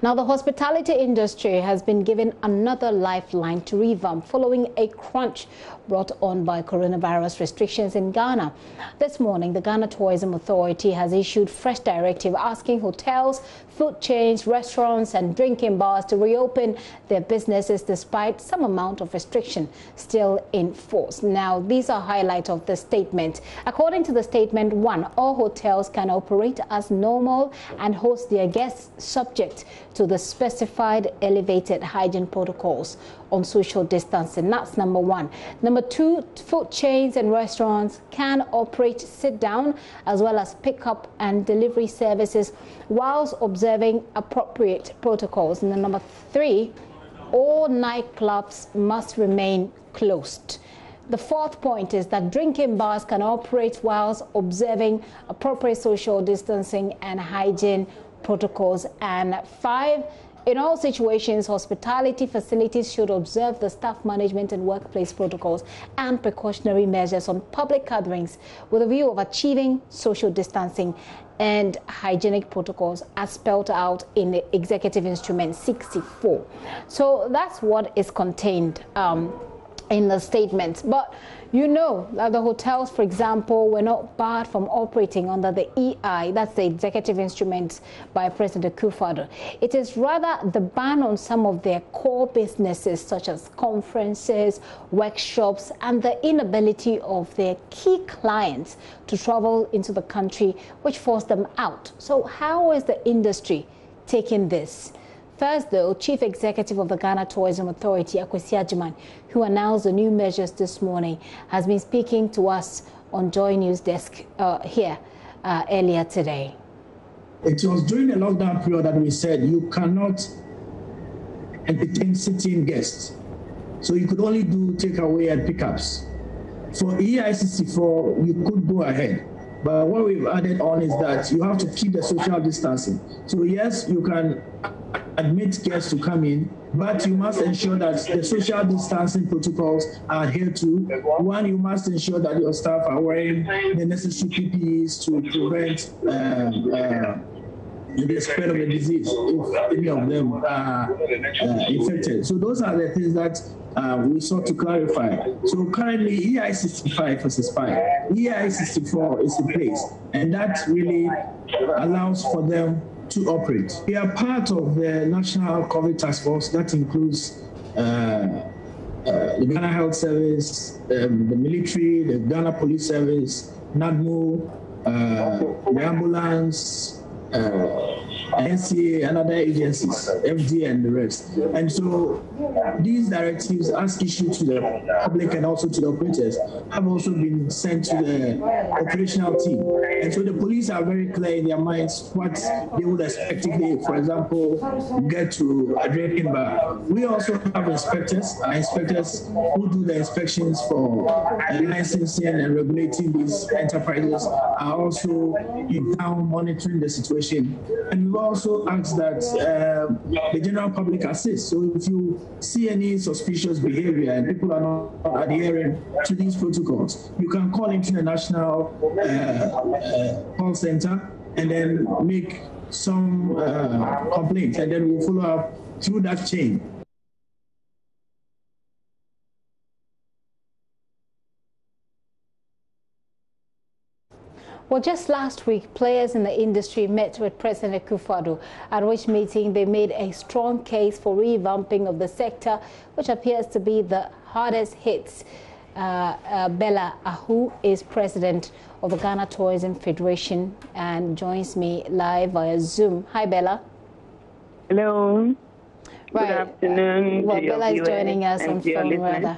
Now, the hospitality industry has been given another lifeline to revamp following a crunch brought on by coronavirus restrictions in Ghana. This morning, the Ghana Tourism Authority has issued fresh directive asking hotels, food chains, restaurants and drinking bars to reopen their businesses despite some amount of restriction still in force. Now, these are highlights of the statement. According to the statement, 1, all hotels can operate as normal and host their guests subject to the specified elevated hygiene protocols on social distancing. That's number 1. Number 2, food chains and restaurants can operate sit down as well as pick up and delivery services whilst observing appropriate protocols. And then number 3, all nightclubs must remain closed. The 4th point is that drinking bars can operate whilst observing appropriate social distancing and hygiene protocols. And 5, in all situations, hospitality facilities should observe the staff management and workplace protocols and precautionary measures on public gatherings with a view of achieving social distancing and hygienic protocols as spelled out in the Executive Instrument 64. So that's what is contained in the statement. But you know that the hotels, for example, were not barred from operating under the EI, that's the executive instrument by President Akufo-Addo. It is rather the ban on some of their core businesses such as conferences, workshops, and the inability of their key clients to travel into the country which forced them out. So how is the industry taking this? First, though, Chief Executive of the Ghana Tourism Authority, Akwasi Agyeman, who announced the new measures this morning, has been speaking to us on JoyNews desk here earlier today. It was during the lockdown period that we said you cannot entertain sitting guests. So you could only do takeaway and pickups. For EI64, you could go ahead. But what we've added on is that you have to keep the social distancing. So yes, you can admit guests to come in, but you must ensure that the social distancing protocols are adhered to. 1, you must ensure that your staff are wearing the necessary PPEs to prevent the spread of the disease if any of them are infected. So those are the things that we sought to clarify. So currently EI65 has expired. EI64 is in place, and that really allows for them to operate. We are part of the National COVID Task Force that includes the Ghana Health Service, the military, the Ghana Police Service, NADMO, the ambulance, NCA and other agencies, FD and the rest. And so these directives, as issued to the public and also to the operators, have also been sent to the operational team. And so the police are very clear in their minds what they would expect if they, for example, get to a drinking bar. We also have inspectors who do the inspections for licensing and regulating these enterprises are also in town monitoring the situation. And we've also asked that the general public assist. So if you see any suspicious behavior and people are not adhering to these protocols, you can call into the national call center and then make some complaints, and then we'll follow up through that chain. Well, just last week, players in the industry met with President Akufo-Addo, at which meeting they made a strong case for revamping of the sector, which appears to be the hardest hit. Bella Ahu is president of the Ghana Tourism Federation and joins me live via Zoom. Hi, Bella. Hello. Right. Good afternoon. Well, Bella is joining us on phone, rather.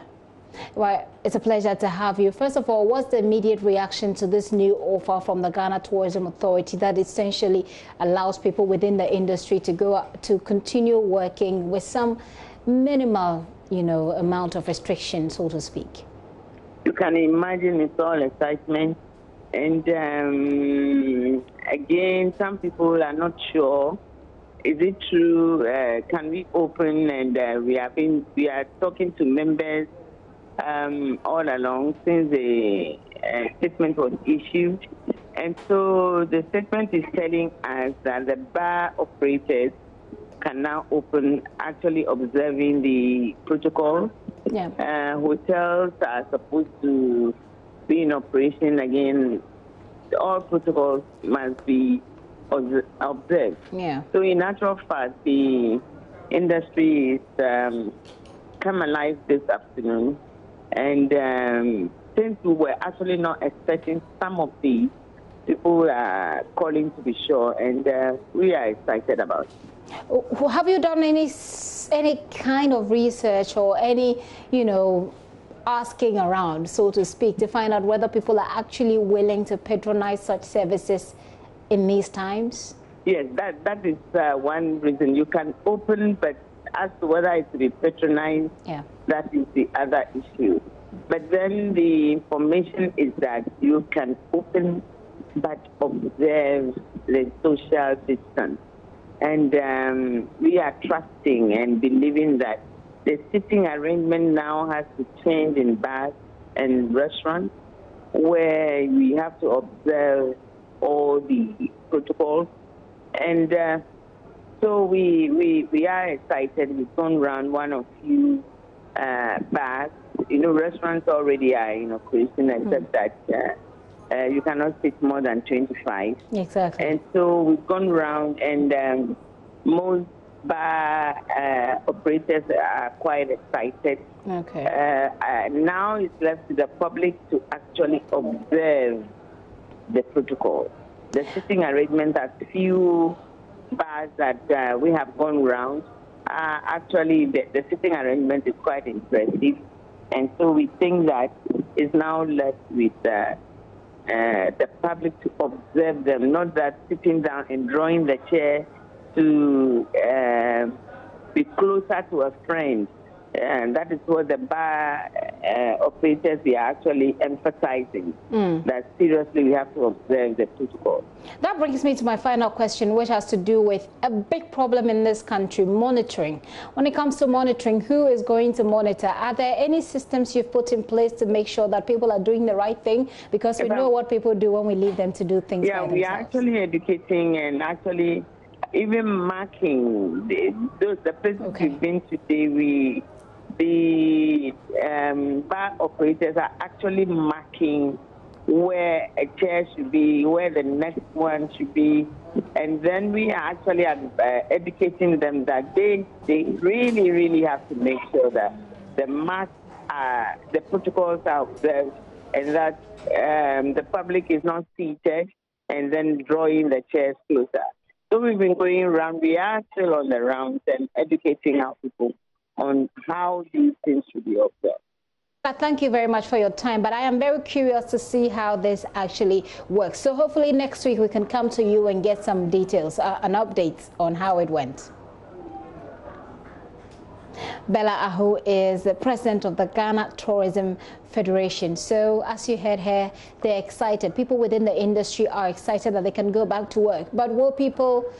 Well, it's a pleasure to have you. First of all, what's the immediate reaction to this new offer from the Ghana Tourism Authority that essentially allows people within the industry to go to continue working with some minimal, amount of restriction, so to speak? You can imagine it's all excitement. And again, some people are not sure. Is it true? Can we open? And we are talking to members all along since the statement was issued. And so the statement is telling us that the bar operators can now open, actually observing the protocol. Yeah. Hotels are supposed to be in operation again. All protocols must be observed. Yeah. So in actual fact, the industry is come alive this afternoon. And since we were actually not expecting some of these, people are calling to be sure, and we are excited about it. Have you done any kind of research or any, asking around, so to speak, to find out whether people are actually willing to patronize such services in these times? Yes, that is one reason. You can open, but as to whether it will be patronized, yeah, that is the other issue. But then the information is that you can open but observe the social distance. And we are trusting and believing that the sitting arrangement now has to change in bars and restaurants, where we have to observe all the protocols. And so we are excited. We've gone around one of few bars. Restaurants already are in operation, except that you cannot sit more than 25. Exactly. And so we've gone around, and most bar operators are quite excited. Okay. Now it's left to the public to actually observe the protocol. The sitting arrangement at few bars that we have gone around, actually the sitting arrangement is quite impressive. And so we think that it's now left with the public to observe them, not that sitting down and drawing the chair to be closer to a friend. And that is what the bar operators are actually emphasizing, that seriously we have to observe the protocol. That brings me to my final question, which has to do with a big problem in this country, monitoring. When it comes to monitoring, who is going to monitor? Are there any systems you've put in place to make sure that people are doing the right thing? Because we know what people do when we leave them to do things by themselves. We are actually educating and actually even marking the places we've been today. The bar operators are actually marking where a chair should be, where the next one should be, and then we are actually educating them that they really, really have to make sure that the protocols are observed, and that the public is not seated and then drawing the chairs closer. So we've been going around. We are still on the rounds and educating our people on how these things should be observed. Thank you very much for your time, but I am very curious to see how this actually works. So hopefully next week we can come to you and get some details and updates on how it went. Bella Aho is the president of the Ghana Tourism Federation. So as you heard here, they're excited. People within the industry are excited that they can go back to work. But will people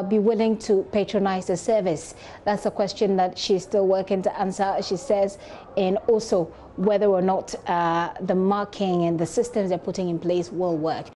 be willing to patronize the service? That's a question that she's still working to answer, she says, and also whether or not the marking and the systems they're putting in place will work.